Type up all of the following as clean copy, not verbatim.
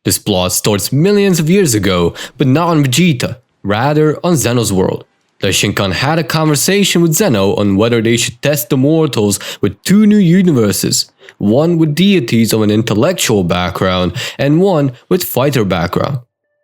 This plot starts millions of years ago, but not on Vegeta, rather on Zeno's world. Daishinkan had a conversation with Zeno on whether they should test the mortals with two new universes, one with deities of an intellectual background and one with fighter background.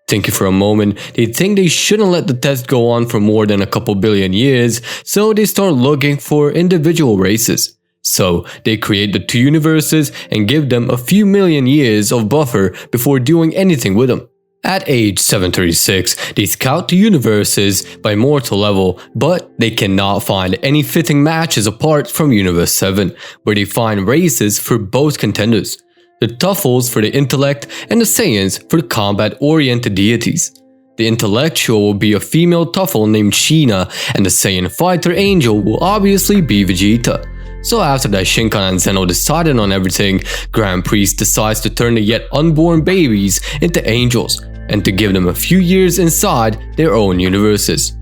Thinking for a moment, they think they shouldn't let the test go on for more than a couple billion years, so they start looking for individual races. So they create the two universes and give them a few million years of buffer before doing anything with them. At age 736, they scout the universes by mortal level, but they cannot find any fitting matches apart from Universe 7, where they find races for both contenders. The Tuffles for the intellect and the Saiyans for the combat-oriented deities. The intellectual will be a female Tuffle named Sheena, and the Saiyan fighter angel will obviously be Vegeta. So after Daishinkan and Zeno decided on everything, Grand Priest decides to turn the yet unborn babies into angels, and to give them a few years inside their own universes.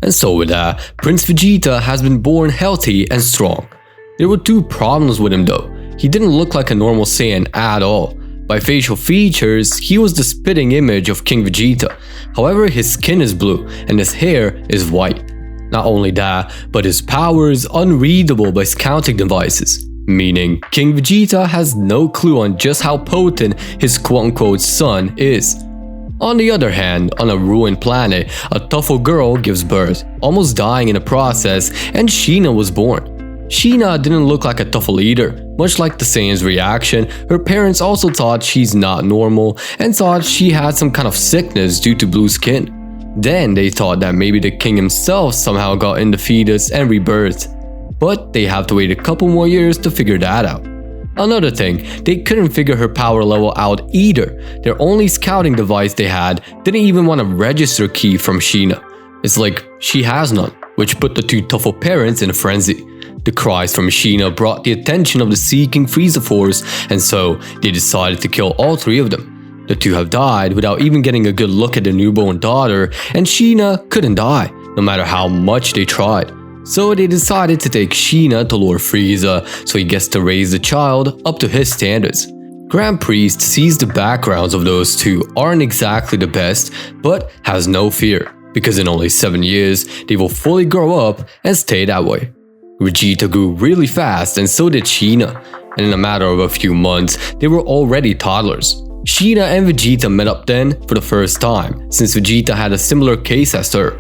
And so with that, Prince Vegeta has been born healthy and strong. There were two problems with him though. He didn't look like a normal Saiyan at all. By facial features, he was the spitting image of King Vegeta. However, his skin is blue and his hair is white. Not only that, but his power is unreadable by scouting devices, meaning King Vegeta has no clue on just how potent his quote-unquote son is. On the other hand, on a ruined planet, a Tuffle girl gives birth, almost dying in the process, and Sheena was born. Sheena didn't look like a Tuffle either. Much like the Saiyan's reaction, her parents also thought she's not normal and thought she had some kind of sickness due to blue skin. Then they thought that maybe the king himself somehow got in the fetus and rebirthed. But they have to wait a couple more years to figure that out. Another thing, they couldn't figure her power level out either. Their only scouting device they had didn't even want a register key from Sheena. It's like she has none, which put the two Tuffle parents in a frenzy. The cries from Sheena brought the attention of the seeking Frieza force, and so they decided to kill all three of them. The two have died without even getting a good look at their newborn daughter, and Sheena couldn't die, no matter how much they tried. So they decided to take Sheena to Lord Frieza, so he gets to raise the child up to his standards. Grand Priest sees the backgrounds of those two aren't exactly the best, but has no fear, because in only 7 years, they will fully grow up and stay that way. Vegeta grew really fast and so did Sheena, and in a matter of a few months, they were already toddlers. Sheena and Vegeta met up then for the first time, since Vegeta had a similar case as her.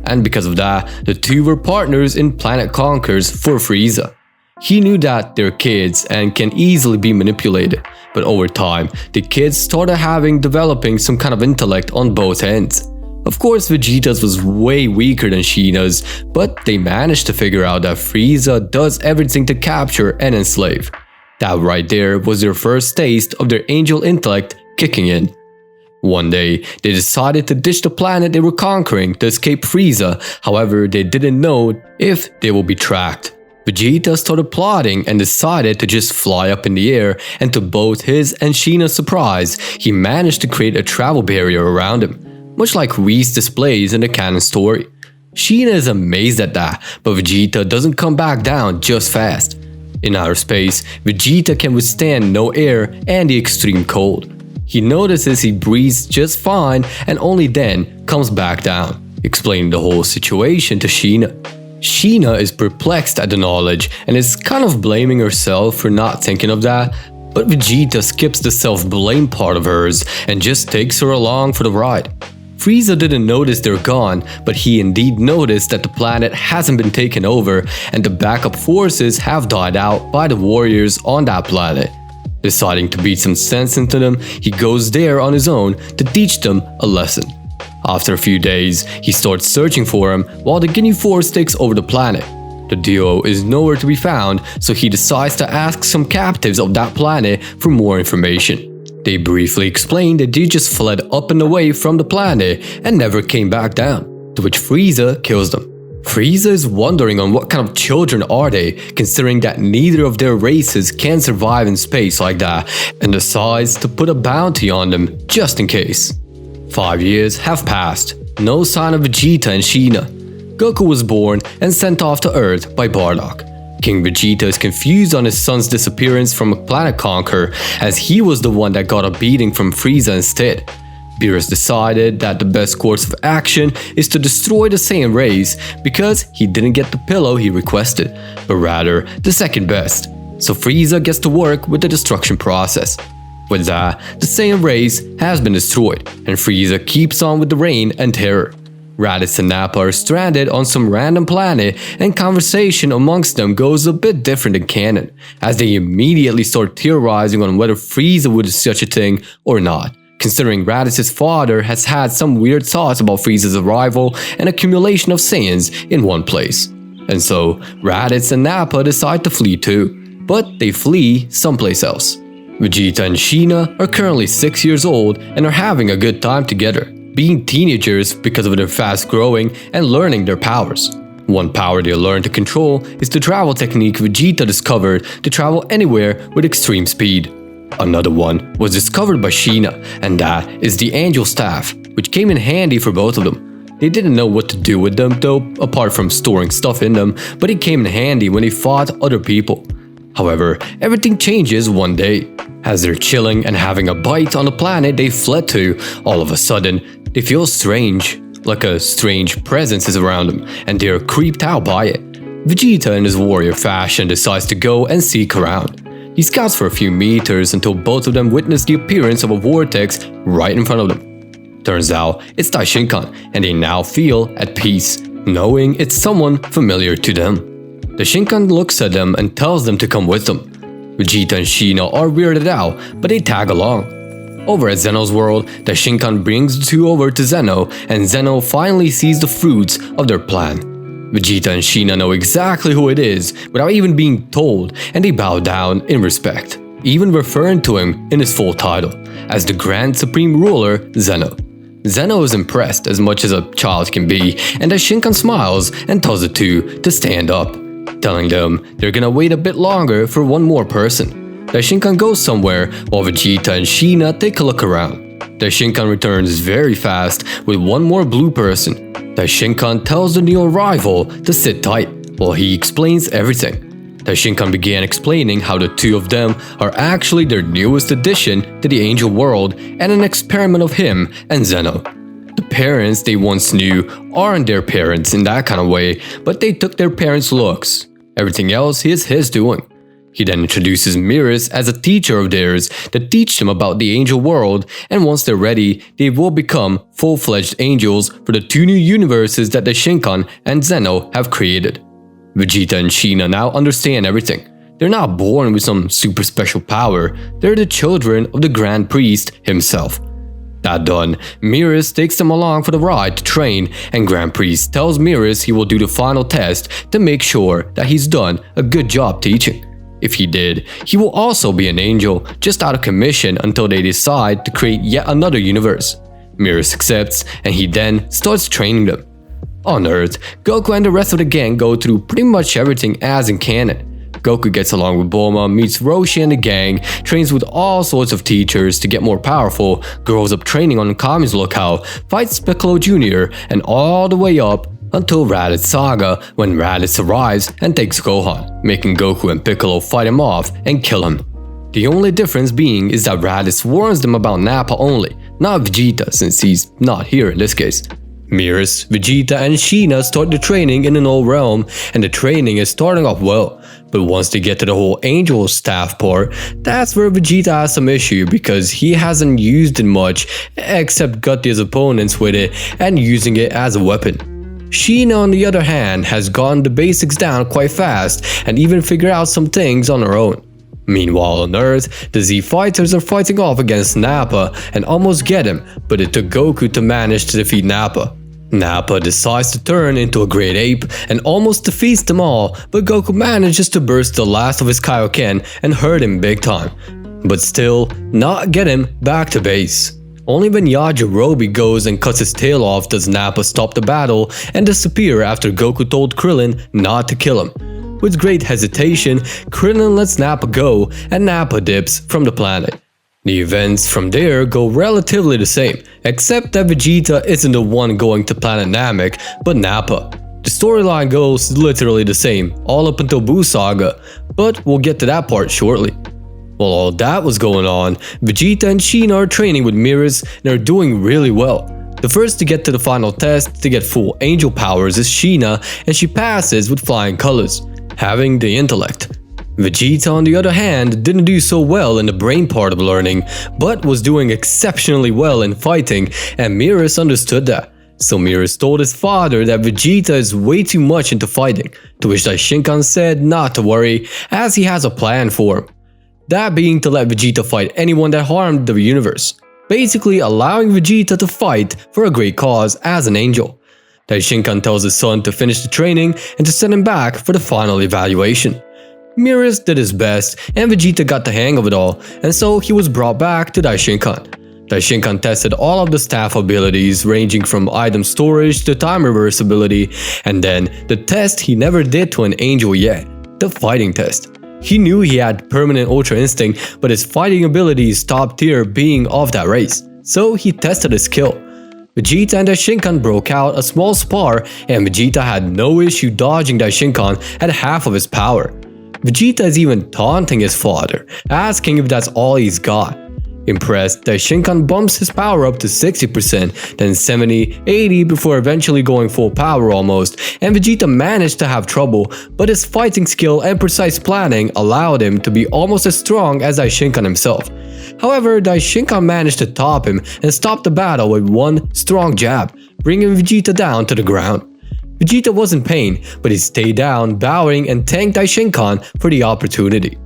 And because of that, the two were partners in Planet Conkers for Frieza. He knew that they're kids and can easily be manipulated, but over time, the kids started developing some kind of intellect on both ends. Of course, Vegeta's was way weaker than Sheena's, but they managed to figure out that Frieza does everything to capture and enslave. That right there was their first taste of their angel intellect kicking in. One day, they decided to ditch the planet they were conquering to escape Frieza, however, they didn't know if they will be tracked. Vegeta started plotting and decided to just fly up in the air, and to both his and Sheena's surprise, he managed to create a travel barrier around him, much like Whis displays in the canon story. Sheena is amazed at that, but Vegeta doesn't come back down just fast. In outer space, Vegeta can withstand no air and the extreme cold. He notices he breathes just fine and only then comes back down, explaining the whole situation to Sheena. Sheena is perplexed at the knowledge and is kind of blaming herself for not thinking of that, but Vegeta skips the self-blame part of hers and just takes her along for the ride. Frieza didn't notice they're gone, but he indeed noticed that the planet hasn't been taken over and the backup forces have died out by the warriors on that planet. Deciding to beat some sense into them, he goes there on his own to teach them a lesson. After a few days, he starts searching for him while the Ginyu Force takes over the planet. The duo is nowhere to be found, so he decides to ask some captives of that planet for more information. They briefly explain that they just fled up and away from the planet and never came back down, to which Frieza kills them. Frieza is wondering on what kind of children are they, considering that neither of their races can survive in space like that, and decides to put a bounty on them just in case. 5 years have passed, no sign of Vegeta and Sheena. Goku was born and sent off to Earth by Bardock. King Vegeta is confused on his son's disappearance from a planet conquer, as he was the one that got a beating from Frieza instead. Beerus decided that the best course of action is to destroy the Saiyan race because he didn't get the pillow he requested, but rather the second best. So Frieza gets to work with the destruction process. With that, the Saiyan race has been destroyed, and Frieza keeps on with the reign and terror. Raditz and Nappa are stranded on some random planet, and conversation amongst them goes a bit different in canon, as they immediately start theorizing on whether Frieza would do such a thing or not, considering Raditz's father has had some weird thoughts about Frieza's arrival and accumulation of Saiyans in one place. And so, Raditz and Nappa decide to flee too, but they flee someplace else. Vegeta and Sheena are currently 6 years old and are having a good time together, being teenagers because of their fast growing and learning their powers. One power they learn to control is the travel technique Vegeta discovered to travel anywhere with extreme speed. Another one was discovered by Sheena, and that is the Angel Staff, which came in handy for both of them. They didn't know what to do with them though, apart from storing stuff in them, but it came in handy when they fought other people. However, everything changes one day. As they're chilling and having a bite on the planet they fled to, all of a sudden, they feel strange, like a strange presence is around them, and they're creeped out by it. Vegeta in his warrior fashion decides to go and seek around. He scouts for a few meters until both of them witness the appearance of a vortex right in front of them. Turns out, it's Daishinkan, and they now feel at peace, knowing it's someone familiar to them. Daishinkan looks at them and tells them to come with them. Vegeta and Sheena are weirded out, but they tag along. Over at Zeno's world, Daishinkan brings the two over to Zeno, and Zeno finally sees the fruits of their plan. Vegeta and Sheena know exactly who it is without even being told, and they bow down in respect, even referring to him in his full title, as the Grand Supreme Ruler Zeno. Zeno is impressed as much as a child can be, and Daishinkan smiles and tells the two to stand up, telling them they're gonna wait a bit longer for one more person. Daishinkan goes somewhere while Vegeta and Sheena take a look around. Daishinkan returns very fast with one more blue person. Daishinkan tells the new arrival to sit tight while he explains everything. Daishinkan began explaining how the two of them are actually their newest addition to the Angel world and an experiment of him and Zeno. The parents they once knew aren't their parents in that kind of way, but they took their parents' looks. Everything else is his doing. He then introduces Mirrors as a teacher of theirs that teach them about the angel world, and once they're ready, they will become full-fledged angels for the two new universes that Daishinkan and Zeno have created. Vegeta and Sheena now understand everything. They're not born with some super special power, they're the children of the Grand Priest himself. That done, Mirrors takes them along for the ride to train, and Grand Priest tells Mirrors he will do the final test to make sure that he's done a good job teaching. If he did, he will also be an angel, just out of commission until they decide to create yet another universe. Mirrors accepts, and he then starts training them. On Earth, Goku and the rest of the gang go through pretty much everything as in canon. Goku gets along with Bulma, meets Roshi and the gang, trains with all sorts of teachers to get more powerful, grows up training on Kami's lookout, fights Piccolo Jr., and all the way up until Raditz Saga, when Raditz arrives and takes Gohan, making Goku and Piccolo fight him off and kill him. The only difference being is that Raditz warns them about Nappa only, not Vegeta since he's not here in this case. Mirrors, Vegeta and Sheena start the training in an old realm, and the training is starting off well, but once they get to the whole Angel Staff part, that's where Vegeta has some issue because he hasn't used it much except gut his opponents with it and using it as a weapon. Sheena on the other hand has gotten the basics down quite fast and even figured out some things on her own. Meanwhile on Earth, the Z fighters are fighting off against Nappa and almost get him, but it took Goku to manage to defeat Nappa. Nappa decides to turn into a great ape and almost defeats them all, but Goku manages to burst the last of his Kaioken and hurt him big time, but still not get him back to base. Only when Yajirobe goes and cuts his tail off does Nappa stop the battle and disappear after Goku told Krillin not to kill him. With great hesitation, Krillin lets Nappa go and Nappa dips from the planet. The events from there go relatively the same, except that Vegeta isn't the one going to planet Namek, but Nappa. The storyline goes literally the same, all up until Moro Saga, but we'll get to that part shortly. While all that was going on, Vegeta and Sheena are training with mirrors and are doing really well. The first to get to the final test to get full angel powers is Sheena, and she passes with flying colors, having the intellect. Vegeta, on the other hand, didn't do so well in the brain part of learning, but was doing exceptionally well in fighting, and Mirrors understood that. So Mirrors told his father that Vegeta is way too much into fighting, to which Daishinkan said not to worry, as he has a plan for him. That being to let Vegeta fight anyone that harmed the universe, basically allowing Vegeta to fight for a great cause as an angel. Daishinkan tells his son to finish the training and to send him back for the final evaluation. Mirrors did his best, and Vegeta got the hang of it all, and so he was brought back to Daishinkan. Daishinkan tested all of the staff abilities, ranging from item storage to time reversibility, and then the test he never did to an angel yet, the fighting test. He knew he had permanent Ultra Instinct, but his fighting ability is top tier being of that race, so he tested his skill. Vegeta and Daishinkan broke out a small spar, and Vegeta had no issue dodging Daishinkan at half of his power. Vegeta is even taunting his father, asking if that's all he's got. Impressed, Daishinkan bumps his power up to 60%, then 70, 80 before eventually going full power almost, and Vegeta managed to have trouble, but his fighting skill and precise planning allowed him to be almost as strong as Daishinkan himself. However, Daishinkan managed to top him and stop the battle with one strong jab, bringing Vegeta down to the ground. Vegeta was in pain, but he stayed down, bowing and thanked Daishinkan for the opportunity.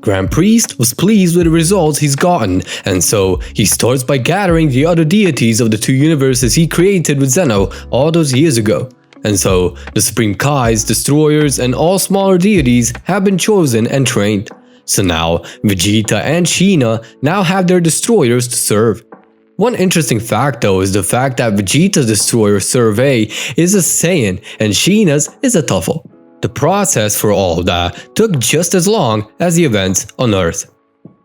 Grand Priest was pleased with the results he's gotten, and so he starts by gathering the other deities of the two universes he created with Zeno all those years ago. And so, the Supreme Kais, Destroyers, and all smaller deities have been chosen and trained. So now, Vegeta and Sheena now have their Destroyers to serve. One interesting fact though is the fact that Vegeta's Destroyer Survey is a Saiyan and Sheena's is a Tuffle. The process for all of that took just as long as the events on Earth.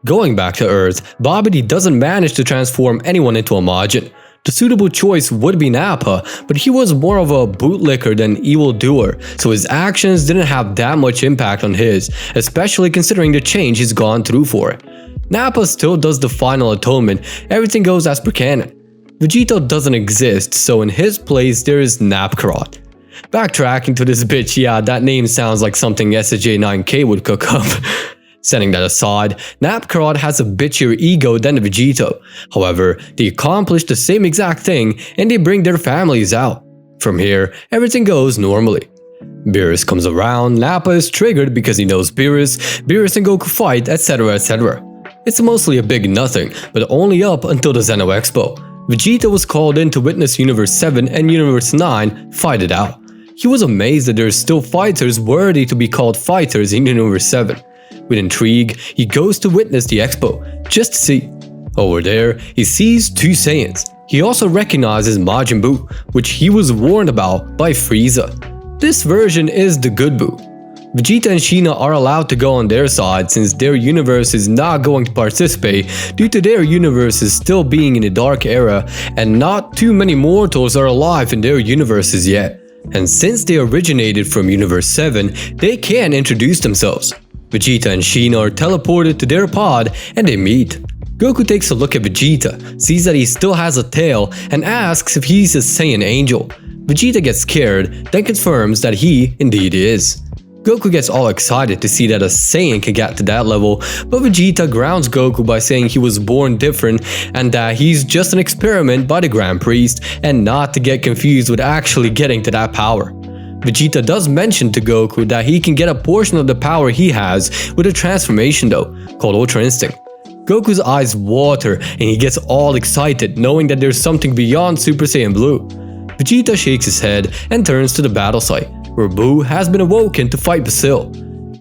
Going back to Earth, Babidi doesn't manage to transform anyone into a Majin. The suitable choice would be Nappa, but he was more of a bootlicker than evildoer, so his actions didn't have that much impact on his, especially considering the change he's gone through for it. Nappa still does the final atonement, everything goes as per canon. Vegeta doesn't exist, so in his place there is Napkarot. Backtracking to this bitch, yeah, that name sounds like something SJ9K would cook up. Setting that aside, Napkarot has a bitchier ego than Vegeta. However, they accomplish the same exact thing and they bring their families out. From here, everything goes normally. Beerus comes around, Nappa is triggered because he knows Beerus and Goku fight, etc, etc. It's mostly a big nothing, but only up until the Zeno Expo. Vegeta was called in to witness Universe 7 and Universe 9 fight it out. He was amazed that there are still fighters worthy to be called fighters in Universe 7. With intrigue, he goes to witness the expo, just to see. Over there, he sees two Saiyans. He also recognizes Majin Buu, which he was warned about by Frieza. This version is the good Buu. Vegeta and Sheena are allowed to go on their side since their universe is not going to participate due to their universes still being in the dark era and not too many mortals are alive in their universes yet. And since they originated from Universe 7, they can introduce themselves. Vegeta and Sheena are teleported to their pod and they meet. Goku takes a look at Vegeta, sees that he still has a tail, and asks if he's a Saiyan angel. Vegeta gets scared, then confirms that he indeed is. Goku gets all excited to see that a Saiyan can get to that level, but Vegeta grounds Goku by saying he was born different and that he's just an experiment by the Grand Priest and not to get confused with actually getting to that power. Vegeta does mention to Goku that he can get a portion of the power he has with a transformation though, called Ultra Instinct. Goku's eyes water and he gets all excited knowing that there's something beyond Super Saiyan Blue. Vegeta shakes his head and turns to the battle site, where Buu has been awoken to fight Basil.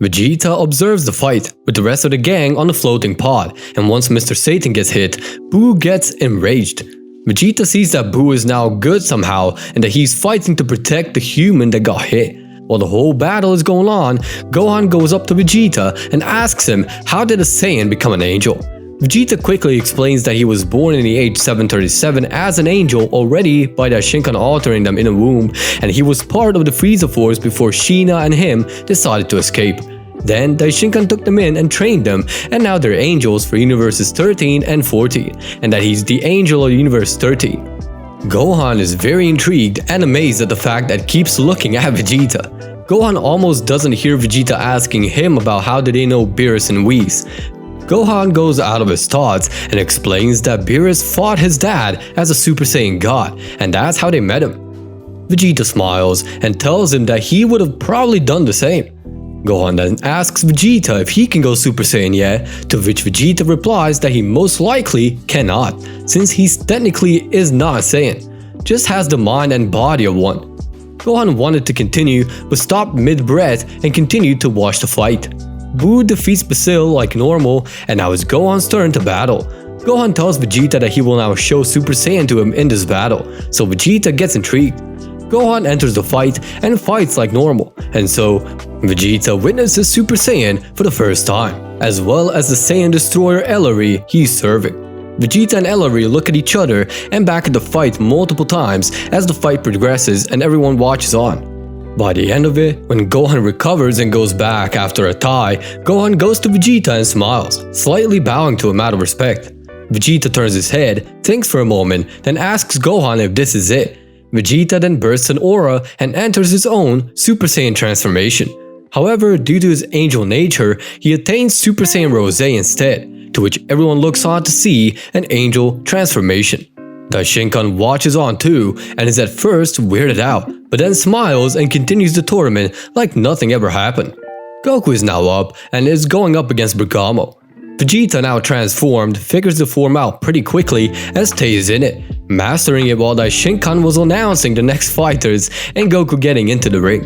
Vegeta observes the fight with the rest of the gang on the floating pod, and once Mr. Satan gets hit, Buu gets enraged. Vegeta sees that Buu is now good somehow and that he's fighting to protect the human that got hit. While the whole battle is going on, Gohan goes up to Vegeta and asks him how did a Saiyan become an angel. Vegeta quickly explains that he was born in the age 737 as an angel already by Daishinkan altering them in a womb, and he was part of the Frieza force before Sheena and him decided to escape. Then Daishinkan took them in and trained them, and now they're angels for universes 13 and 14, and that he's the angel of universe 13. Gohan is very intrigued and amazed at the fact that keeps looking at Vegeta. Gohan almost doesn't hear Vegeta asking him about how did they know Beerus and Whis. Gohan goes out of his thoughts and explains that Beerus fought his dad as a Super Saiyan God, and that's how they met him. Vegeta smiles and tells him that he would have probably done the same. Gohan then asks Vegeta if he can go Super Saiyan yet, to which Vegeta replies that he most likely cannot, since he technically is not a Saiyan, just has the mind and body of one. Gohan wanted to continue but stopped mid-breath and continued to watch the fight. Buu defeats Basil like normal, and now it's Gohan's turn to battle. Gohan tells Vegeta that he will now show Super Saiyan to him in this battle, so Vegeta gets intrigued. Gohan enters the fight and fights like normal, and so Vegeta witnesses Super Saiyan for the first time, as well as the Saiyan destroyer Ellery he's serving. Vegeta and Ellery look at each other and back at the fight multiple times as the fight progresses and everyone watches on. By the end of it, when Gohan recovers and goes back after a tie, Gohan goes to Vegeta and smiles, slightly bowing to him out of respect. Vegeta turns his head, thinks for a moment, then asks Gohan if this is it. Vegeta then bursts an aura and enters his own Super Saiyan transformation. However, due to his angel nature, he attains Super Saiyan Rose instead, to which everyone looks on to see an angel transformation. Daishinkan watches on too and is at first weirded out, but then smiles and continues the tournament like nothing ever happened. Goku is now up and is going up against Bergamo. Vegeta, now transformed, figures the form out pretty quickly and stays in it, mastering it while Daishinkan was announcing the next fighters and Goku getting into the ring.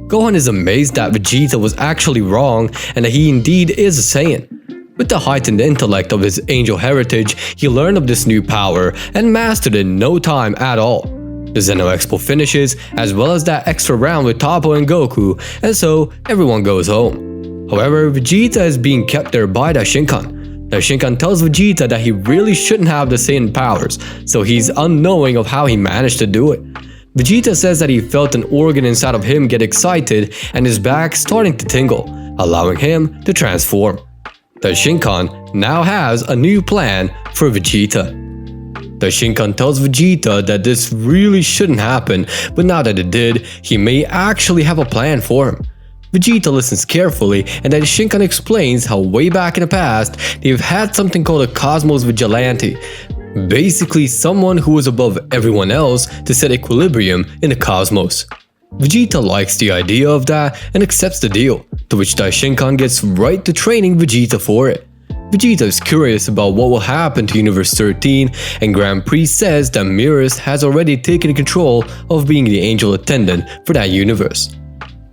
Gohan is amazed that Vegeta was actually wrong and that he indeed is a Saiyan. With the heightened intellect of his angel heritage, he learned of this new power and mastered it in no time at all. The Zeno Expo finishes, as well as that extra round with Tuffle and Goku, and so everyone goes home. However, Vegeta is being kept there by Daishinkan. Daishinkan tells Vegeta that he really shouldn't have the Saiyan powers, so he's unknowing of how he managed to do it. Vegeta says that he felt an organ inside of him get excited and his back starting to tingle, allowing him to transform. Daishinkan now has a new plan for Vegeta. Daishinkan tells Vegeta that this really shouldn't happen, but now that it did, he may actually have a plan for him. Vegeta listens carefully, and Daishinkan explains how way back in the past, they've had something called a Cosmos Vigilante. Basically someone who is above everyone else to set equilibrium in the cosmos. Vegeta likes the idea of that and accepts the deal, to which Daishinkan gets right to training Vegeta for it. Vegeta is curious about what will happen to Universe 13, and Grand Prix says that Beerus has already taken control of being the angel attendant for that universe.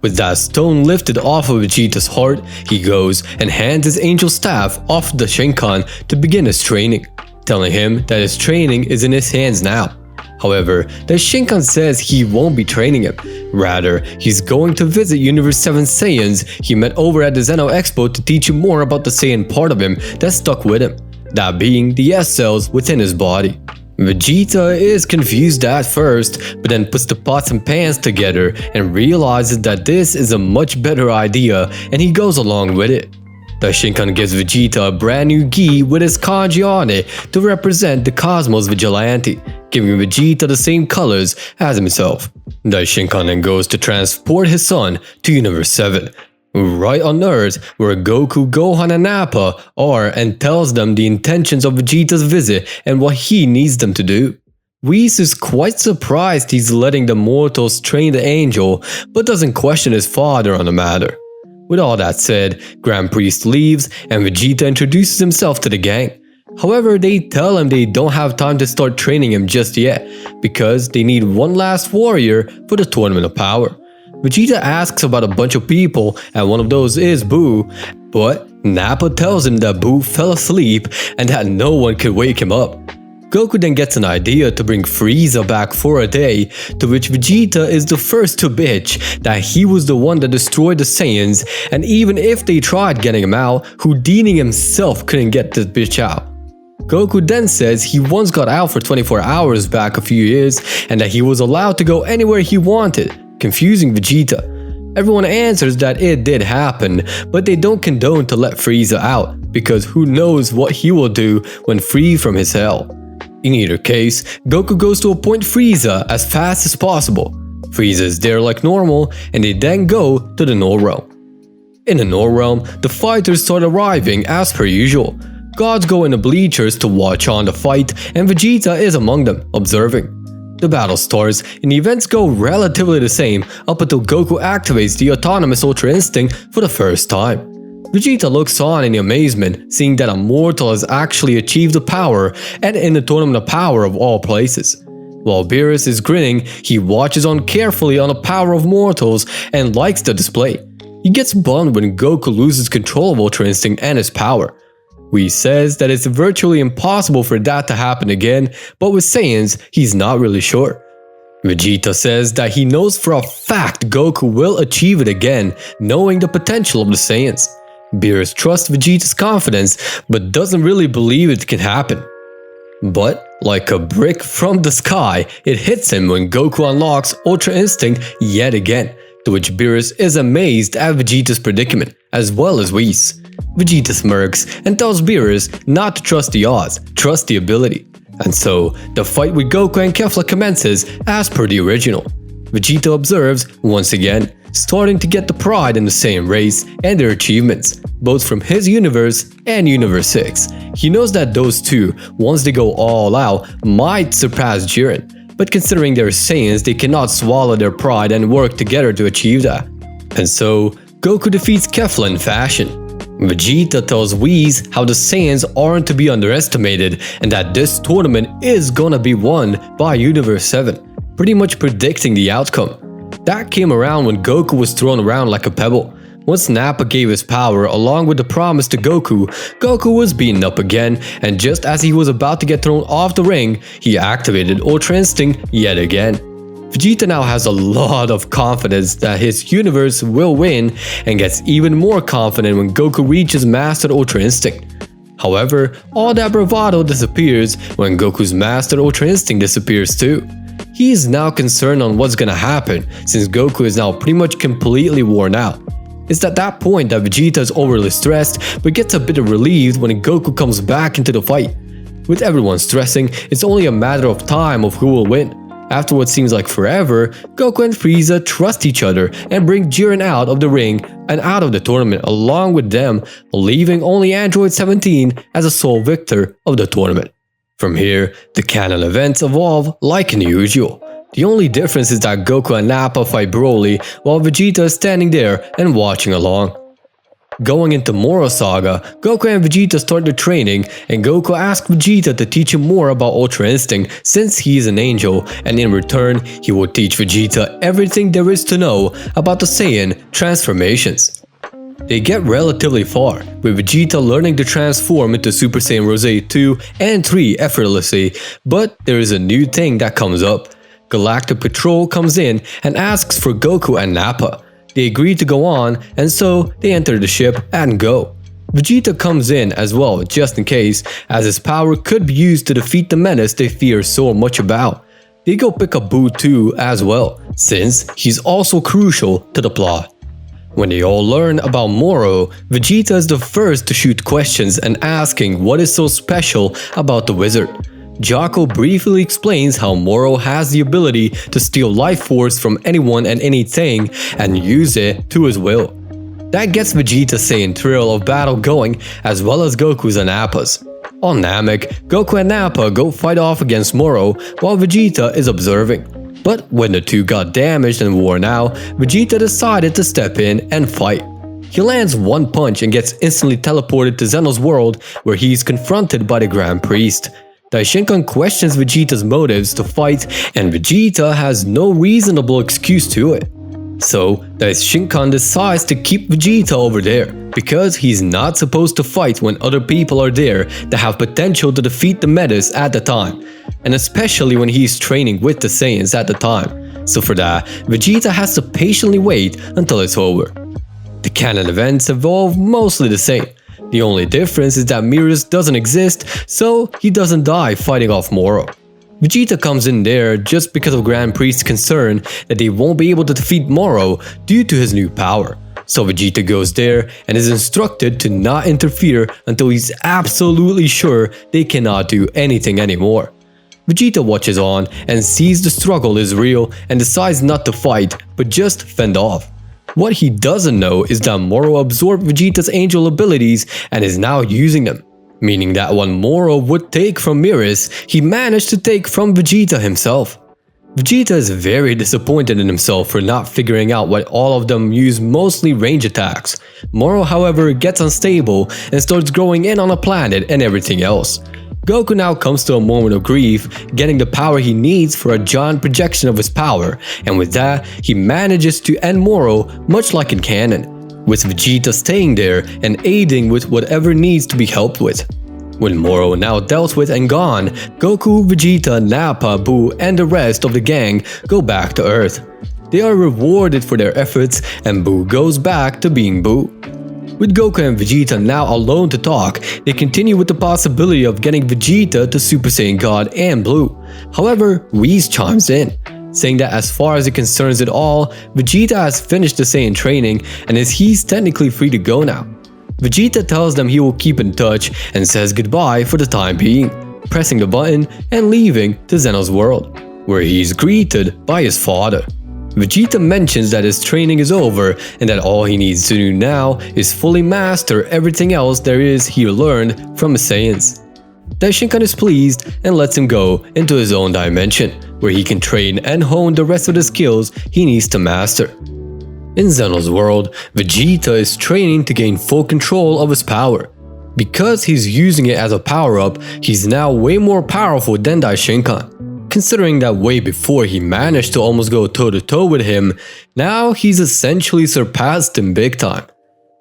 With that stone lifted off of Vegeta's heart, he goes and hands his angel staff off to Daishinkan to begin his training, telling him that his training is in his hands now. However, Daishinkan says he won't be training him. Rather, he's going to visit Universe 7 Saiyans he met over at the Zeno Expo to teach him more about the Saiyan part of him that stuck with him, that being the S cells within his body. Vegeta is confused at first, but then puts the pots and pans together and realizes that this is a much better idea, and he goes along with it. Daishinkan gives Vegeta a brand new gi with his kanji on it to represent the Cosmos Vigilante, giving Vegeta the same colors as himself. Daishinkan then goes to transport his son to Universe 7, right on Earth where Goku, Gohan and Nappa are, and tells them the intentions of Vegeta's visit and what he needs them to do. Whis is quite surprised he's letting the mortals train the angel, but doesn't question his father on the matter. With all that said, Grand Priest leaves and Vegeta introduces himself to the gang. However, they tell him they don't have time to start training him just yet, because they need one last warrior for the Tournament of Power. Vegeta asks about a bunch of people, and one of those is Buu, but Nappa tells him that Buu fell asleep and that no one could wake him up. Goku then gets an idea to bring Frieza back for a day, to which Vegeta is the first to bitch that he was the one that destroyed the Saiyans, and even if they tried getting him out, Houdini himself couldn't get this bitch out. Goku then says he once got out for 24 hours back a few years and that he was allowed to go anywhere he wanted, confusing Vegeta. Everyone answers that it did happen, but they don't condone to let Frieza out, because who knows what he will do when free from his hell. In either case, Goku goes to appoint Frieza as fast as possible. Frieza is there like normal, and they then go to the Null Realm. In the Null Realm, the fighters start arriving as per usual. Gods go in the bleachers to watch on the fight, and Vegeta is among them, observing. The battle starts, and the events go relatively the same up until Goku activates the autonomous Ultra Instinct for the first time. Vegeta looks on in amazement, seeing that a mortal has actually achieved the power, and in the Tournament of Power of all places. While Beerus is grinning, he watches on carefully on the power of mortals and likes the display. He gets bummed when Goku loses control of Ultra Instinct and his power. Whis says that it's virtually impossible for that to happen again, but with Saiyans, he's not really sure. Vegeta says that he knows for a fact Goku will achieve it again, knowing the potential of the Saiyans. Beerus trusts Vegeta's confidence, but doesn't really believe it can happen. But, like a brick from the sky, it hits him when Goku unlocks Ultra Instinct yet again, to which Beerus is amazed at Vegeta's predicament, as well as Whis. Vegeta smirks and tells Beerus not to trust the odds, trust the ability. And so, the fight with Goku and Kefla commences as per the original. Vegeta observes, once again, starting to get the pride in the same race and their achievements, both from his universe and Universe 6. He knows that those two, once they go all out, might surpass Jiren, but considering they're Saiyans, they cannot swallow their pride and work together to achieve that. And so, Goku defeats Kefla in fashion. Vegeta tells Whis how the Saiyans aren't to be underestimated and that this tournament is gonna be won by Universe 7, pretty much predicting the outcome. That came around when Goku was thrown around like a pebble. Once Nappa gave his power along with the promise to Goku, Goku was beaten up again, and just as he was about to get thrown off the ring, he activated Ultra Instinct yet again. Vegeta now has a lot of confidence that his universe will win and gets even more confident when Goku reaches Mastered Ultra Instinct. However, all that bravado disappears when Goku's Mastered Ultra Instinct disappears too. He is now concerned on what's gonna happen since Goku is now pretty much completely worn out. It's at that point that Vegeta is overly stressed but gets a bit relieved when Goku comes back into the fight. With everyone stressing, it's only a matter of time of who will win. After what seems like forever, Goku and Frieza trust each other and bring Jiren out of the ring and out of the tournament along with them, leaving only Android 17 as a sole victor of the tournament. From here, the canon events evolve like usual. The only difference is that Goku and Nappa fight Broly while Vegeta is standing there and watching along. Going into Moro Saga, Goku and Vegeta start their training, and Goku asks Vegeta to teach him more about Ultra Instinct since he is an angel, and in return, he will teach Vegeta everything there is to know about the Saiyan transformations. They get relatively far, with Vegeta learning to transform into Super Saiyan Rose 2 and 3 effortlessly, but there is a new thing that comes up. Galactic Patrol comes in and asks for Goku and Nappa. They agree to go on, and so they enter the ship and go. Vegeta comes in as well just in case, as his power could be used to defeat the menace they fear so much about. They go pick up Boo too as well, since he's also crucial to the plot. When they all learn about Moro, Vegeta is the first to shoot questions and asking what is so special about the wizard. Jocko briefly explains how Moro has the ability to steal life force from anyone and anything and use it to his will. That gets Vegeta's Saiyan thrill of battle going, as well as Goku's and Nappa's. On Namek, Goku and Nappa go fight off against Moro while Vegeta is observing. But when the two got damaged and worn out, Vegeta decided to step in and fight. He lands one punch and gets instantly teleported to Zeno's world, where he is confronted by the Grand Priest. Daishinkan questions Vegeta's motives to fight, and Vegeta has no reasonable excuse to it. So Daishinkan decides to keep Vegeta over there, because he's not supposed to fight when other people are there that have potential to defeat the Metas at the time, and especially when he's training with the Saiyans at the time. So for that, Vegeta has to patiently wait until it's over. The canon events evolve mostly the same. The only difference is that Beerus doesn't exist, so he doesn't die fighting off Moro. Vegeta comes in there just because of Grand Priest's concern that they won't be able to defeat Moro due to his new power. So Vegeta goes there and is instructed to not interfere until he's absolutely sure they cannot do anything anymore. Vegeta watches on and sees the struggle is real and decides not to fight, but just fend off. What he doesn't know is that Moro absorbed Vegeta's angel abilities and is now using them, meaning that what Moro would take from Beerus, he managed to take from Vegeta himself. Vegeta is very disappointed in himself for not figuring out why all of them use mostly range attacks. Moro, however, gets unstable and starts growing in on a planet and everything else. Goku now comes to a moment of grief, getting the power he needs for a giant projection of his power, and with that, he manages to end Moro much like in canon, with Vegeta staying there and aiding with whatever needs to be helped with. When Moro now dealt with and gone, Goku, Vegeta, Nappa, Buu, and the rest of the gang go back to Earth. They are rewarded for their efforts, and Buu goes back to being Buu. With Goku and Vegeta now alone to talk, they continue with the possibility of getting Vegeta to Super Saiyan God and Blue. However, Whis chimes in, saying that as far as it concerns it all, Vegeta has finished the Saiyan training and he's technically free to go now. Vegeta tells them he will keep in touch and says goodbye for the time being, pressing the button and leaving to Zeno's world, where he is greeted by his father. Vegeta mentions that his training is over and that all he needs to do now is fully master everything else there is he learned from his Saiyans. Daishinkan is pleased and lets him go into his own dimension, where he can train and hone the rest of the skills he needs to master. In Zeno's world, Vegeta is training to gain full control of his power. Because he's using it as a power-up, he's now way more powerful than Daishinkan. Considering that way before he managed to almost go toe-to-toe with him, now he's essentially surpassed him big time.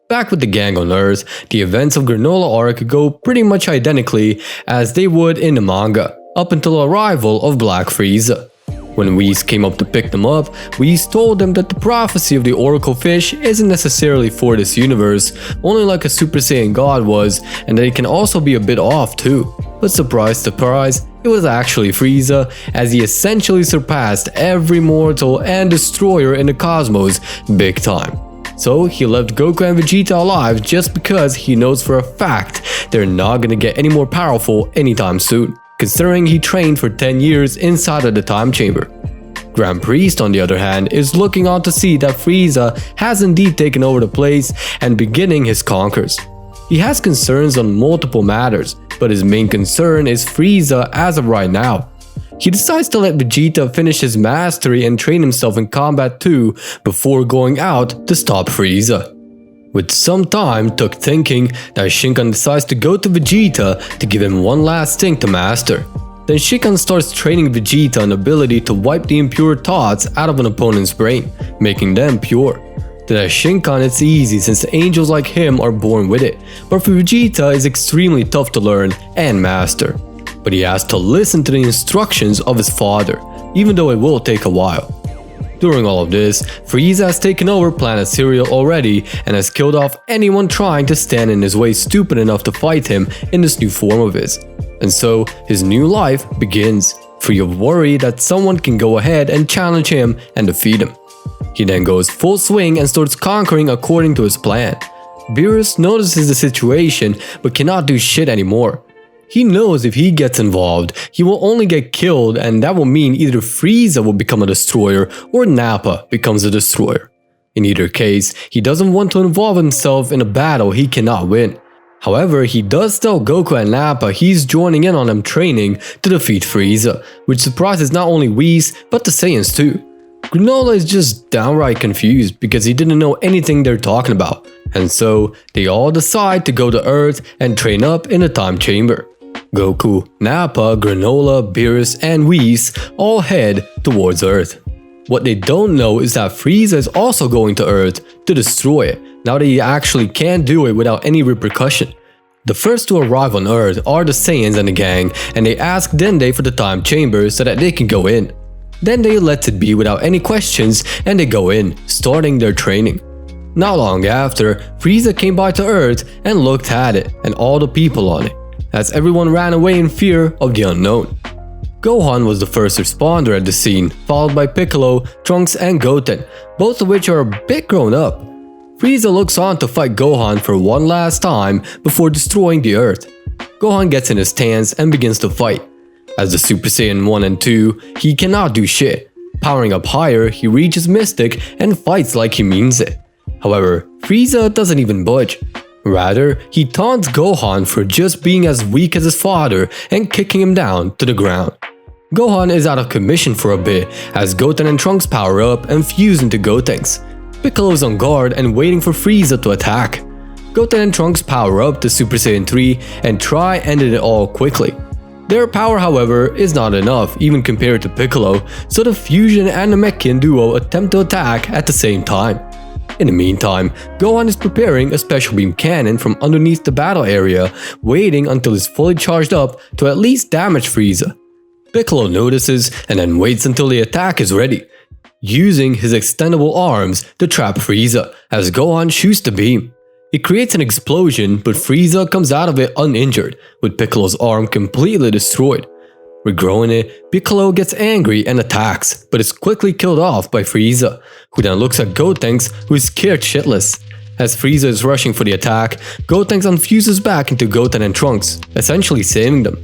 Back with the gang on Earth, the events of Granola arc go pretty much identically as they would in the manga, up until the arrival of Black Frieza. When Whis came up to pick them up, Whis told them that the prophecy of the Oracle Fish isn't necessarily for this universe, only like a Super Saiyan God was, and that it can also be a bit off too. But surprise, surprise, it was actually Frieza, as he essentially surpassed every mortal and destroyer in the cosmos big time. So he left Goku and Vegeta alive just because he knows for a fact they're not gonna get any more powerful anytime soon, considering he trained for 10 years inside of the time chamber. Grand Priest, on the other hand, is looking on to see that Frieza has indeed taken over the place and beginning his conquers. He has concerns on multiple matters, but his main concern is Frieza as of right now. He decides to let Vegeta finish his mastery and train himself in combat too before going out to stop Frieza. With some time took thinking, Daishinkan decides to go to Vegeta to give him one last thing to master. Then Daishinkan starts training Vegeta an ability to wipe the impure thoughts out of an opponent's brain, making them pure. To Daishinkan it's easy since angels like him are born with it, but for Vegeta it's extremely tough to learn and master. But he has to listen to the instructions of his father, even though it will take a while. During all of this, Frieza has taken over Planet Cereal already and has killed off anyone trying to stand in his way stupid enough to fight him in this new form of his. And so, his new life begins, free of worry that someone can go ahead and challenge him and defeat him. He then goes full swing and starts conquering according to his plan. Beerus notices the situation but cannot do shit anymore. He knows if he gets involved, he will only get killed, and that will mean either Frieza will become a destroyer or Nappa becomes a destroyer. In either case, he doesn't want to involve himself in a battle he cannot win. However, he does tell Goku and Nappa he's joining in on them training to defeat Frieza, which surprises not only Whis but the Saiyans too. Granola is just downright confused because he didn't know anything they're talking about, and so they all decide to go to Earth and train up in the time chamber. Goku, Nappa, Granola, Beerus, and Whis all head towards Earth. What they don't know is that Frieza is also going to Earth to destroy it, now that he actually can't do it without any repercussion. The first to arrive on Earth are the Saiyans and the gang, and they ask Dende for the time chamber so that they can go in. Dende lets it be without any questions, and they go in, starting their training. Not long after, Frieza came by to Earth and looked at it and all the people on it, as everyone ran away in fear of the unknown. Gohan was the first responder at the scene, followed by Piccolo, Trunks and Goten, both of which are a bit grown up. Frieza looks on to fight Gohan for one last time before destroying the Earth. Gohan gets in his stance and begins to fight. As the Super Saiyan 1 and 2, he cannot do shit. Powering up higher, he reaches Mystic and fights like he means it. However, Frieza doesn't even budge. Rather, he taunts Gohan for just being as weak as his father and kicking him down to the ground. Gohan is out of commission for a bit as Goten and Trunks power up and fuse into Gotenks. Piccolo is on guard and waiting for Frieza to attack. Goten and Trunks power up to Super Saiyan 3 and try ending it all quickly. Their power, however, is not enough even compared to Piccolo, so the Fusion and the Namekian duo attempt to attack at the same time. In the meantime, Gohan is preparing a special beam cannon from underneath the battle area, waiting until it's fully charged up to at least damage Frieza. Piccolo notices and then waits until the attack is ready, using his extendable arms to trap Frieza as Gohan shoots the beam. It creates an explosion, but Frieza comes out of it uninjured, with Piccolo's arm completely destroyed. Regrowing it, Piccolo gets angry and attacks, but is quickly killed off by Frieza, who then looks at Gotenks, who is scared shitless. As Frieza is rushing for the attack, Gotenks unfuses back into Goten and Trunks, essentially saving them.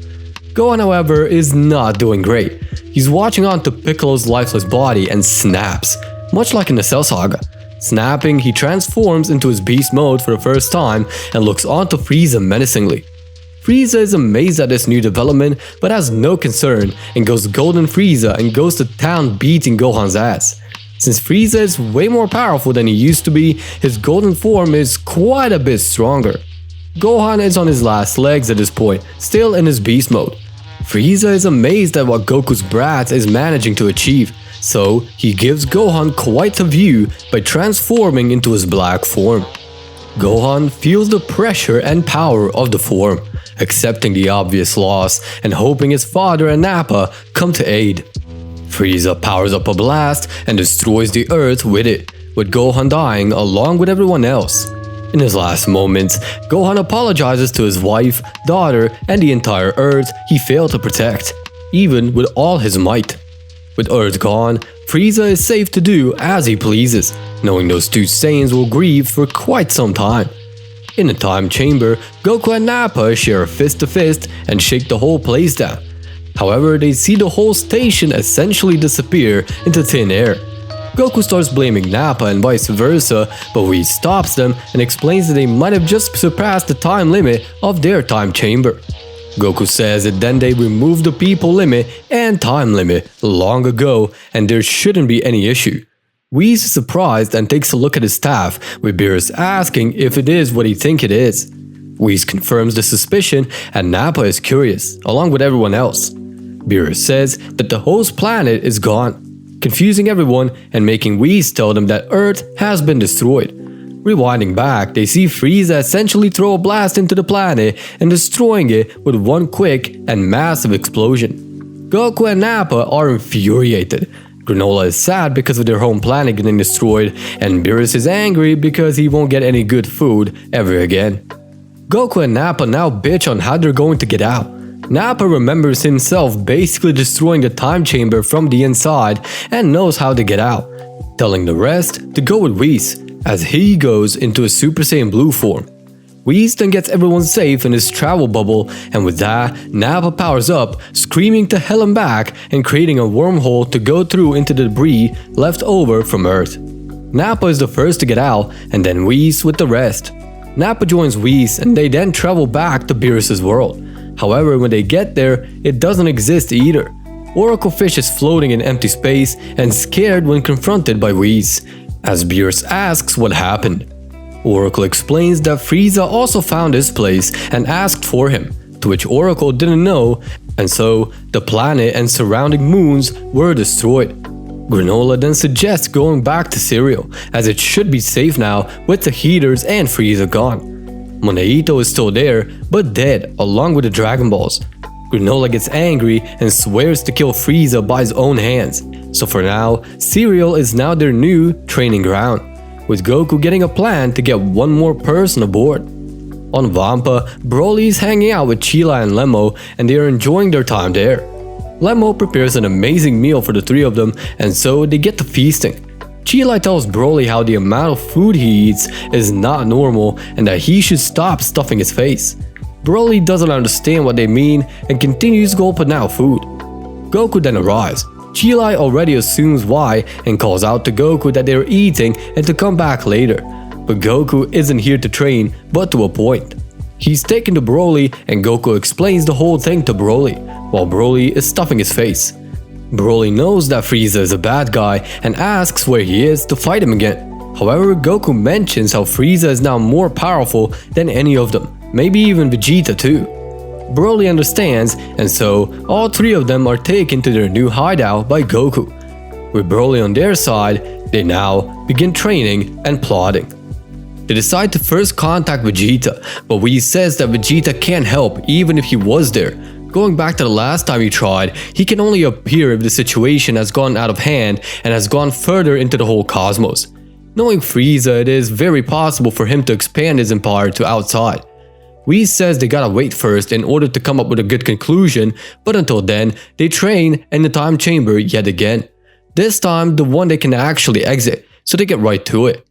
Gohan, however, is not doing great. He's watching on to Piccolo's lifeless body and snaps, much like in the Cell Saga. Snapping, he transforms into his beast mode for the first time and looks onto Frieza menacingly. Frieza is amazed at this new development but has no concern and goes Golden Frieza and goes to town beating Gohan's ass. Since Frieza is way more powerful than he used to be, his golden form is quite a bit stronger. Gohan is on his last legs at this point, still in his beast mode. Frieza is amazed at what Goku's brat is managing to achieve, so he gives Gohan quite a view by transforming into his black form. Gohan feels the pressure and power of the form, accepting the obvious loss and hoping his father and Nappa come to aid. Frieza powers up a blast and destroys the Earth with it, with Gohan dying along with everyone else. In his last moments, Gohan apologizes to his wife, daughter, and the entire Earth he failed to protect, even with all his might. With Earth gone, Frieza is safe to do as he pleases, knowing those two Saiyans will grieve for quite some time. In the time chamber, Goku and Nappa share a fist-to-fist and shake the whole place down. However, they see the whole station essentially disappear into thin air. Goku starts blaming Nappa and vice versa, but Whis stops them and explains that they might have just surpassed the time limit of their time chamber. Goku says that then they removed the people limit and time limit long ago and there shouldn't be any issue. Whis is surprised and takes a look at his staff, with Beerus asking if it is what he thinks it is. Whis confirms the suspicion and Nappa is curious, along with everyone else. Beerus says that the host planet is gone, confusing everyone and making Whis tell them that Earth has been destroyed. Rewinding back, they see Frieza essentially throw a blast into the planet and destroying it with one quick and massive explosion. Goku and Nappa are infuriated. Granola is sad because of their home planet getting destroyed, and Beerus is angry because he won't get any good food ever again. Goku and Nappa now bitch on how they're going to get out. Nappa remembers himself basically destroying the time chamber from the inside and knows how to get out, telling the rest to go with Whis as he goes into a Super Saiyan Blue form. Whis then gets everyone safe in his travel bubble, and with that, Nappa powers up, screaming to hell and back and creating a wormhole to go through into the debris left over from Earth. Nappa is the first to get out, and then Whis with the rest. Nappa joins Whis and they then travel back to Beerus' world. However, when they get there, it doesn't exist either. Oracle Fish is floating in empty space and scared when confronted by Whis, as Beerus asks what happened. Oracle explains that Frieza also found his place and asked for him, to which Oracle didn't know, and so the planet and surrounding moons were destroyed. Granola then suggests going back to cereal, as it should be safe now with the heaters and Frieza gone. Monaito is still there, but dead along with the Dragon Balls. Granola gets angry and swears to kill Frieza by his own hands. So for now, cereal is now their new training ground, with Goku getting a plan to get one more person aboard. On Vampa, Broly is hanging out with Chila and Lemmo, and they are enjoying their time there. Lemmo prepares an amazing meal for the three of them, and so they get to feasting. Chila tells Broly how the amount of food he eats is not normal and that he should stop stuffing his face. Broly doesn't understand what they mean and continues gulping out food. Goku then arrives. Chila already assumes why and calls out to Goku that they are eating and to come back later. But Goku isn't here to train, but to a point. He's taken to Broly and Goku explains the whole thing to Broly, while Broly is stuffing his face. Broly knows that Frieza is a bad guy and asks where he is to fight him again. However, Goku mentions how Frieza is now more powerful than any of them, maybe even Vegeta too. Broly understands, and so all three of them are taken to their new hideout by Goku. With Broly on their side, they now begin training and plotting. They decide to first contact Vegeta, but Whis says that Vegeta can't help even if he was there. Going back to the last time he tried, he can only appear if the situation has gone out of hand and has gone further into the whole cosmos. Knowing Frieza, it is very possible for him to expand his empire to outside. Whis says they gotta wait first in order to come up with a good conclusion, but until then, they train in the time chamber yet again. This time, the one they can actually exit, so they get right to it.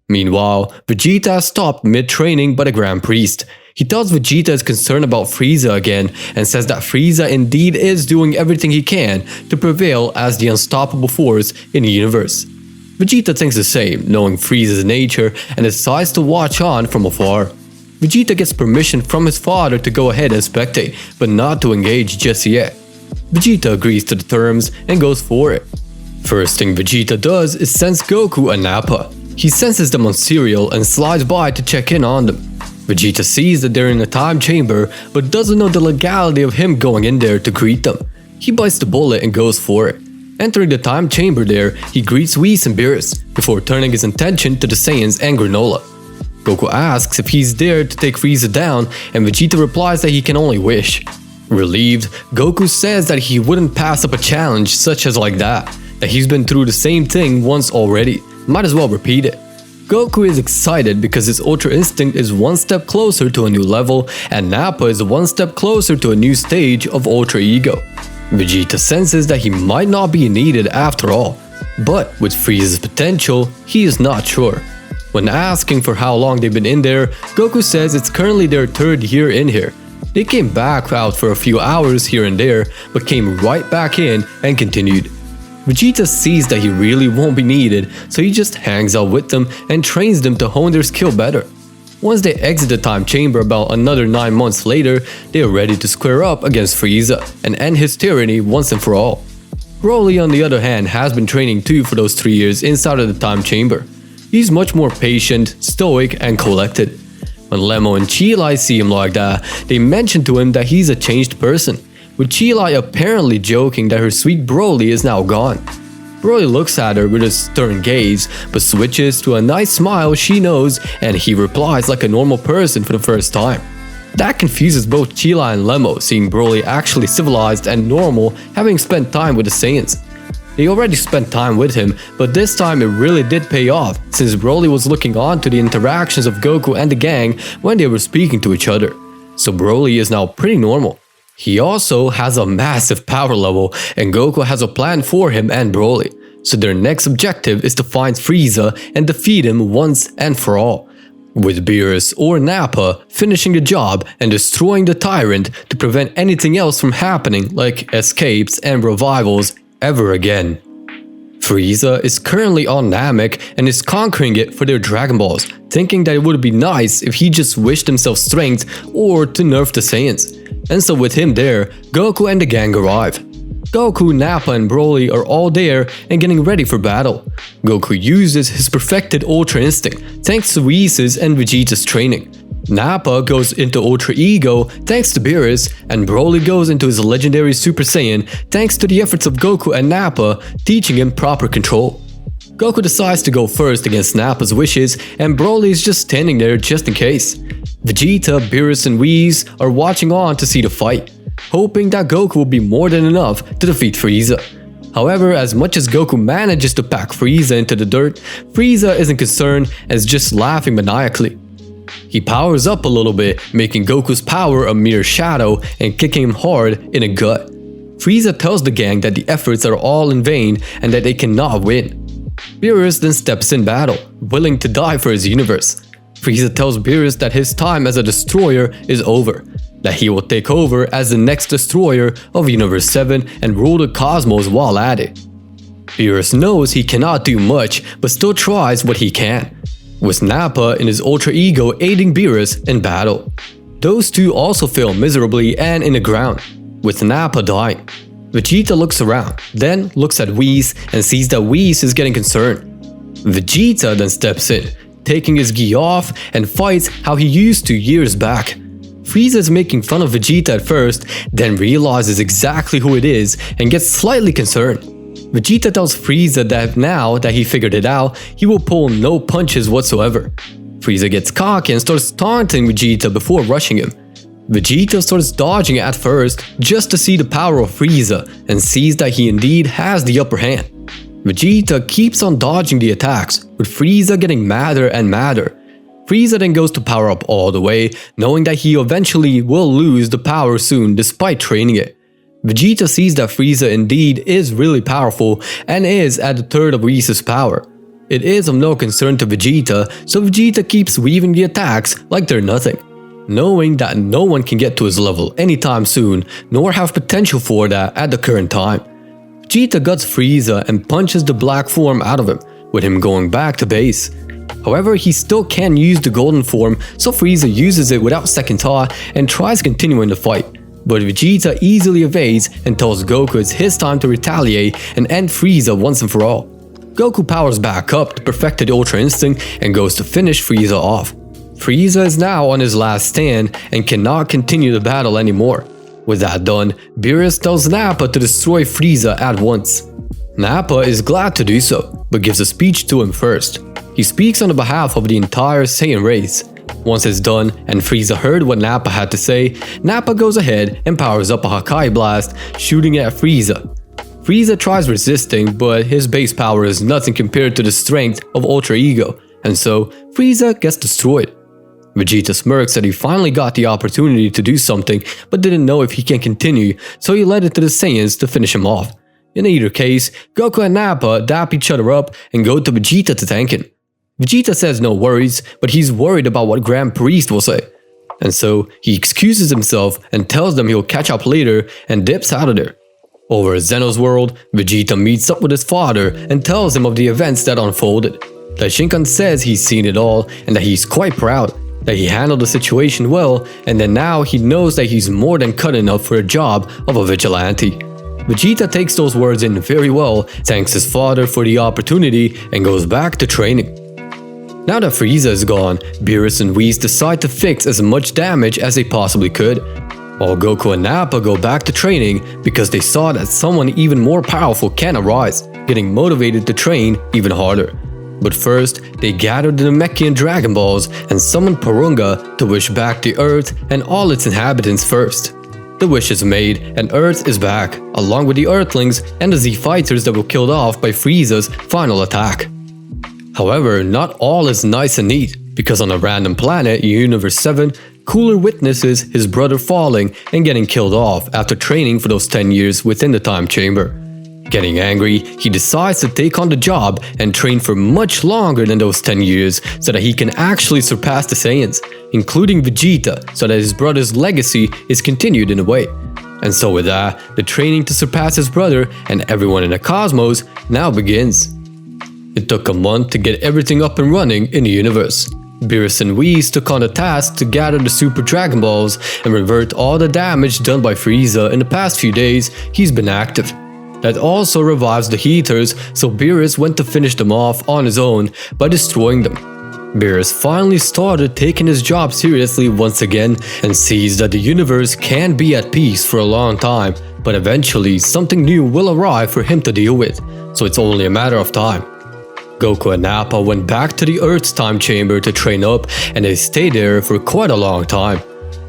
Meanwhile, Vegeta stopped mid-training by the Grand Priest. He tells Vegeta is concerned about Frieza again and says that Frieza indeed is doing everything he can to prevail as the unstoppable force in the universe. Vegeta thinks the same, knowing Frieza's nature, and decides to watch on from afar. Vegeta gets permission from his father to go ahead and spectate, but not to engage just yet. Vegeta agrees to the terms and goes for it. First thing Vegeta does is sends Goku and Nappa. He senses them on cereal and slides by to check in on them. Vegeta sees that they're in a time chamber, but doesn't know the legality of him going in there to greet them. He bites the bullet and goes for it. Entering the time chamber there, he greets Whis and Beerus, before turning his attention to the Saiyans and Granola. Goku asks if he's there to take Frieza down, and Vegeta replies that he can only wish. Relieved, Goku says that he wouldn't pass up a challenge such as like that he's been through the same thing once already. Might as well repeat it. Goku is excited because his Ultra Instinct is one step closer to a new level, and Nappa is one step closer to a new stage of Ultra Ego. Vegeta senses that he might not be needed after all, but with Frieza's potential, he is not sure. When asking for how long they've been in there, Goku says it's currently their third year in here. They came back out for a few hours here and there, but came right back in and continued. Vegeta sees that he really won't be needed, so he just hangs out with them and trains them to hone their skill better. Once they exit the time chamber about another 9 months later, they are ready to square up against Frieza and end his tyranny once and for all. Broly, on the other hand, has been training too for those 3 years inside of the time chamber. He's much more patient, stoic, and collected. When Lemmo and Chilai see him like that, they mention to him that he's a changed person, with Chilai apparently joking that her sweet Broly is now gone. Broly looks at her with a stern gaze, but switches to a nice smile she knows, and he replies like a normal person for the first time. That confuses both Chilai and Lemmo, seeing Broly actually civilized and normal, having spent time with the Saiyans. They already spent time with him, but this time it really did pay off, since Broly was looking on to the interactions of Goku and the gang when they were speaking to each other. So Broly is now pretty normal. He also has a massive power level, and Goku has a plan for him and Broly. So their next objective is to find Frieza and defeat him once and for all, with Beerus or Nappa finishing the job and destroying the tyrant to prevent anything else from happening, like escapes and revivals, ever again. Frieza is currently on Namek and is conquering it for their Dragon Balls, thinking that it would be nice if he just wished himself strength or to nerf the Saiyans. And so with him there, Goku and the gang arrive. Goku, Nappa, and Broly are all there and getting ready for battle. Goku uses his perfected Ultra Instinct thanks to Whis' and Vegeta's training. Nappa goes into Ultra Ego thanks to Beerus, and Broly goes into his legendary Super Saiyan thanks to the efforts of Goku and Nappa teaching him proper control. Goku decides to go first against Nappa's wishes, and Broly is just standing there just in case. Vegeta, Beerus, and Whis are watching on to see the fight, hoping that Goku will be more than enough to defeat Frieza. However, as much as Goku manages to pack Frieza into the dirt, Frieza isn't concerned and is just laughing maniacally. He powers up a little bit, making Goku's power a mere shadow and kicking him hard in the gut. Frieza tells the gang that the efforts are all in vain and that they cannot win. Beerus then steps in battle, willing to die for his universe. Frieza tells Beerus that his time as a destroyer is over, that he will take over as the next destroyer of Universe 7 and rule the cosmos while at it. Beerus knows he cannot do much, but still tries what he can, with Nappa in his Ultra Ego aiding Beerus in battle. Those two also fail miserably and in the ground, with Nappa dying. Vegeta looks around, then looks at Whis and sees that Whis is getting concerned. Vegeta then steps in, taking his gi off and fights how he used to years back. Frieza is making fun of Vegeta at first, then realizes exactly who it is and gets slightly concerned. Vegeta tells Frieza that now that he figured it out, he will pull no punches whatsoever. Frieza gets cocky and starts taunting Vegeta before rushing him. Vegeta starts dodging at first just to see the power of Frieza and sees that he indeed has the upper hand. Vegeta keeps on dodging the attacks, with Frieza getting madder and madder. Frieza then goes to power up all the way, knowing that he eventually will lose the power soon despite training it. Vegeta sees that Frieza indeed is really powerful and is at a third of Whis' power. It is of no concern to Vegeta, so Vegeta keeps weaving the attacks like they're nothing, knowing that no one can get to his level anytime soon, nor have potential for that at the current time. Vegeta guts Frieza and punches the black form out of him, with him going back to base. However, he still can use the golden form, so Frieza uses it without second thought and tries continuing the fight. But Vegeta easily evades and tells Goku it's his time to retaliate and end Frieza once and for all. Goku powers back up to perfected Ultra Instinct and goes to finish Frieza off. Frieza is now on his last stand and cannot continue the battle anymore. With that done, Beerus tells Nappa to destroy Frieza at once. Nappa is glad to do so, but gives a speech to him first. He speaks on the behalf of the entire Saiyan race. Once it's done and Frieza heard what Nappa had to say, Nappa goes ahead and powers up a Hakai Blast, shooting at Frieza. Frieza tries resisting, but his base power is nothing compared to the strength of Ultra Ego, and so Frieza gets destroyed. Vegeta smirks that he finally got the opportunity to do something, but didn't know if he can continue, so he led it to the Saiyans to finish him off. In either case, Goku and Nappa dap each other up and go to Vegeta to thank him. Vegeta says no worries, but he's worried about what Grand Priest will say. And so he excuses himself and tells them he'll catch up later and dips out of there. Over at Zeno's world, Vegeta meets up with his father and tells him of the events that unfolded. Daishinkan says he's seen it all and that he's quite proud, that he handled the situation well, and that now he knows that he's more than cut enough for a job of a vigilante. Vegeta takes those words in very well, thanks his father for the opportunity, and goes back to training. Now that Frieza is gone, Beerus and Whis decide to fix as much damage as they possibly could, while Goku and Nappa go back to training because they saw that someone even more powerful can arise, getting motivated to train even harder. But first, they gathered the Namekian Dragon Balls and summoned Porunga to wish back the Earth and all its inhabitants first. The wish is made and Earth is back, along with the Earthlings and the Z fighters that were killed off by Frieza's final attack. However, not all is nice and neat, because on a random planet, Universe 7, Cooler witnesses his brother falling and getting killed off after training for those 10 years within the time chamber. Getting angry, he decides to take on the job and train for much longer than those 10 years so that he can actually surpass the Saiyans, including Vegeta, so that his brother's legacy is continued in a way. And so with that, the training to surpass his brother and everyone in the cosmos now begins. It took a month to get everything up and running in the universe. Beerus and Whis took on the task to gather the Super Dragon Balls and revert all the damage done by Frieza in the past few days he's been active. That also revives the heaters, so Beerus went to finish them off on his own by destroying them. Beerus finally started taking his job seriously once again and sees that the universe can't be at peace for a long time, but eventually something new will arrive for him to deal with, so it's only a matter of time. Goku and Nappa went back to the Earth's time chamber to train up, and they stayed there for quite a long time.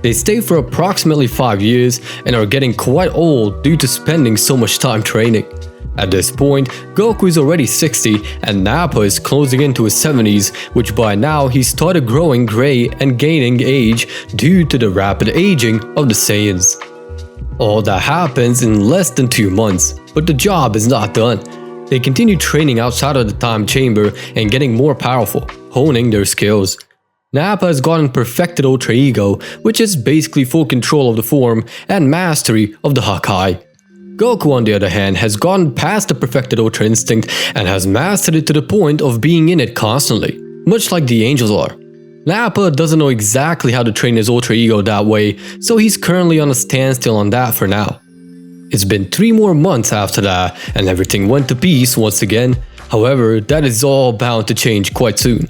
They stayed for approximately 5 years and are getting quite old due to spending so much time training. At this point, Goku is already 60 and Nappa is closing into his 70s, which by now he started growing gray and gaining age due to the rapid aging of the Saiyans. All that happens in less than 2 months, but the job is not done. They continue training outside of the time chamber and getting more powerful, honing their skills. Nappa has gotten perfected Ultra Ego, which is basically full control of the form and mastery of the Hakai. Goku, on the other hand, has gotten past the perfected Ultra Instinct and has mastered it to the point of being in it constantly, much like the angels are. Nappa doesn't know exactly how to train his Ultra Ego that way, so he's currently on a standstill on that for now. It's been 3 more months after that, and everything went to peace once again. However, that is all bound to change quite soon.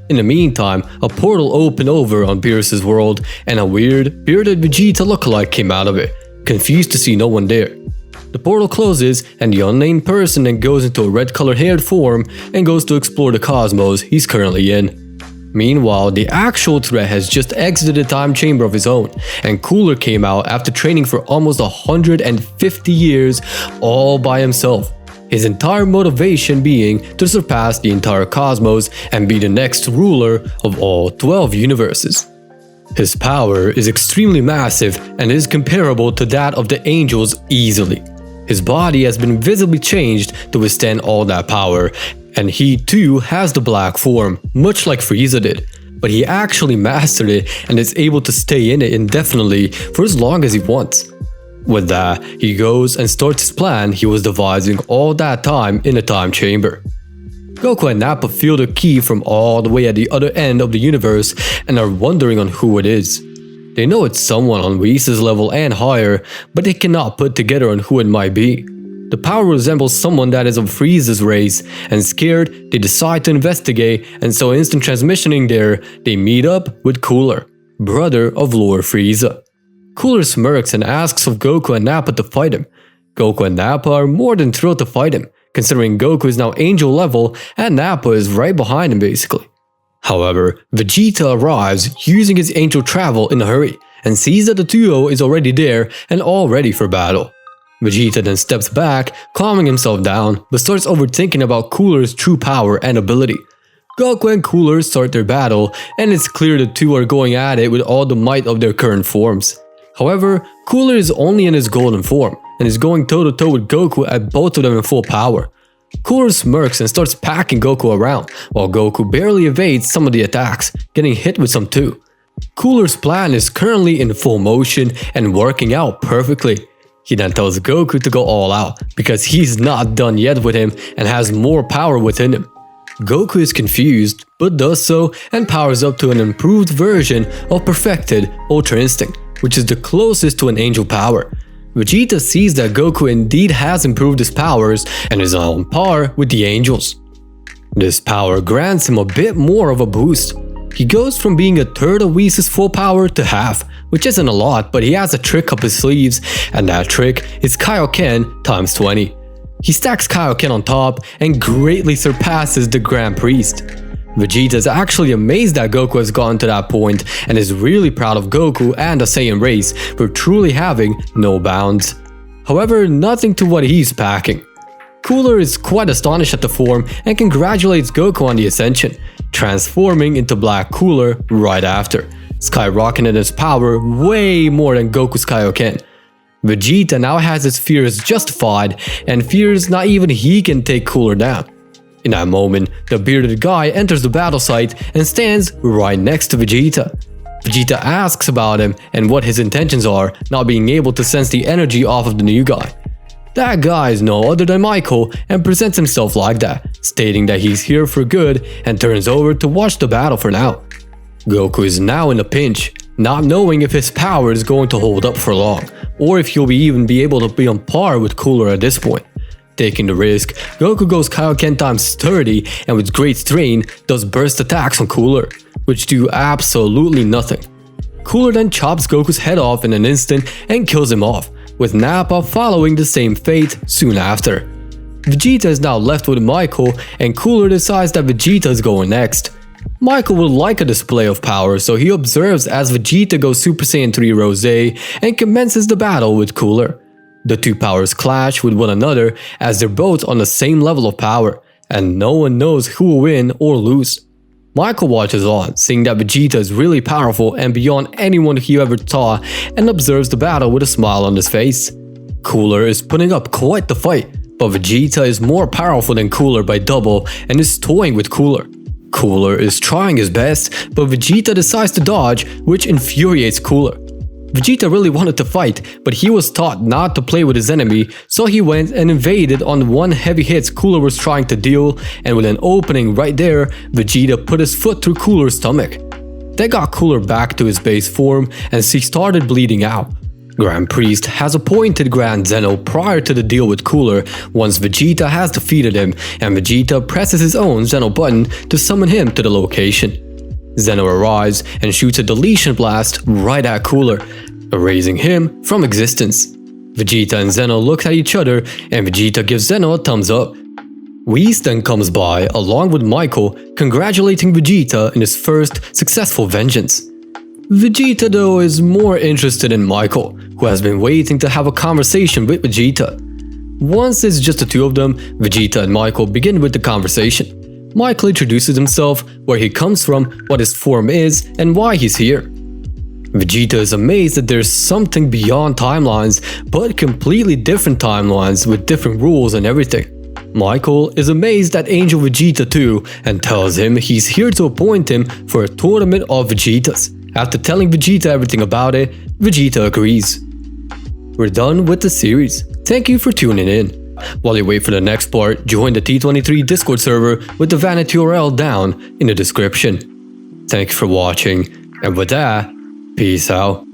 In the meantime, a portal opened over on Beerus' world, and a weird, bearded Vegeta lookalike came out of it, confused to see no one there. The portal closes, and the unnamed person then goes into a red-colored haired form and goes to explore the cosmos he's currently in. Meanwhile, the actual threat has just exited the time chamber of his own, and Cooler came out after training for almost 150 years all by himself. His entire motivation being to surpass the entire cosmos and be the next ruler of all 12 universes. His power is extremely massive and is comparable to that of the angels easily. His body has been visibly changed to withstand all that power, and he too has the black form, much like Frieza did. But he actually mastered it and is able to stay in it indefinitely for as long as he wants. With that, he goes and starts his plan he was devising all that time in the time chamber. Goku and Nappa feel the key from all the way at the other end of the universe and are wondering on who it is. They know it's someone on Whis' level and higher, but they cannot put together on who it might be. The power resembles someone that is of Frieza's race, and scared, they decide to investigate, and so instant transmissioning there, they meet up with Cooler, brother of Lord Frieza. Cooler smirks and asks of Goku and Nappa to fight him. Goku and Nappa are more than thrilled to fight him, considering Goku is now angel level and Nappa is right behind him basically. However, Vegeta arrives using his angel travel in a hurry and sees that the duo is already there and all ready for battle. Vegeta then steps back, calming himself down, but starts overthinking about Cooler's true power and ability. Goku and Cooler start their battle, and it's clear the two are going at it with all the might of their current forms. However, Cooler is only in his golden form, and is going toe-to-toe with Goku at both of them in full power. Cooler smirks and starts packing Goku around, while Goku barely evades some of the attacks, getting hit with some too. Cooler's plan is currently in full motion and working out perfectly. He then tells Goku to go all out, because he's not done yet with him and has more power within him. Goku is confused, but does so and powers up to an improved version of perfected Ultra Instinct, which is the closest to an angel power. Vegeta sees that Goku indeed has improved his powers and is on par with the angels. This power grants him a bit more of a boost. He goes from being a third of Whis' full power to half, which isn't a lot, but he has a trick up his sleeves, and that trick is Kaioken times 20. He stacks Kaioken on top and greatly surpasses the Grand Priest. Vegeta is actually amazed that Goku has gotten to that point and is really proud of Goku and the Saiyan race for truly having no bounds. However, nothing to what he's packing. Cooler is quite astonished at the form and congratulates Goku on the ascension, transforming into Black Cooler right after, skyrocketing his power way more than Goku's Kaioken. Vegeta now has his fears justified and fears not even he can take Cooler down. In that moment, the bearded guy enters the battle site and stands right next to Vegeta. Vegeta asks about him and what his intentions are, not being able to sense the energy off of the new guy. That guy is no other than Michael and presents himself like that, stating that he's here for good and turns over to watch the battle for now. Goku is now in a pinch, not knowing if his power is going to hold up for long, or if he'll even be able to be on par with Cooler at this point. Taking the risk, Goku goes Kaioken times 30 and with great strain does burst attacks on Cooler, which do absolutely nothing. Cooler then chops Goku's head off in an instant and kills him off, with Nappa following the same fate soon after. Vegeta is now left with Michael, and Cooler decides that Vegeta is going next. Michael would like a display of power, so he observes as Vegeta goes Super Saiyan 3 Rose and commences the battle with Cooler. The two powers clash with one another as they're both on the same level of power, and no one knows who will win or lose. Michael watches on, seeing that Vegeta is really powerful and beyond anyone he ever saw, and observes the battle with a smile on his face. Cooler is putting up quite the fight, but Vegeta is more powerful than Cooler by double and is toying with Cooler. Cooler is trying his best, but Vegeta decides to dodge, which infuriates Cooler. Vegeta really wanted to fight, but he was taught not to play with his enemy, so he went and invaded on one heavy hit Cooler was trying to deal, and with an opening right there, Vegeta put his foot through Cooler's stomach. That got Cooler back to his base form, and he started bleeding out. Grand Priest has appointed Grand Zeno prior to the deal with Cooler once Vegeta has defeated him, and Vegeta presses his own Zeno button to summon him to the location. Zeno arrives and shoots a deletion blast right at Cooler, erasing him from existence. Vegeta and Zeno look at each other and Vegeta gives Zeno a thumbs up. Whis then comes by along with Michael, congratulating Vegeta in his first successful vengeance. Vegeta though is more interested in Michael, who has been waiting to have a conversation with Vegeta. Once it's just the two of them, Vegeta and Michael begin with the conversation. Michael introduces himself, where he comes from, what his form is, and why he's here. Vegeta is amazed that there's something beyond timelines, but completely different timelines with different rules and everything. Michael is amazed at Angel Vegeta too, and tells him he's here to appoint him for a tournament of Vegetas. After telling Vegeta everything about it, Vegeta agrees. We're done with the series. Thank you for tuning in. While you wait for the next part, join the T23 Discord server with the vanity URL down in the description. Thank you for watching, and with that, peace out.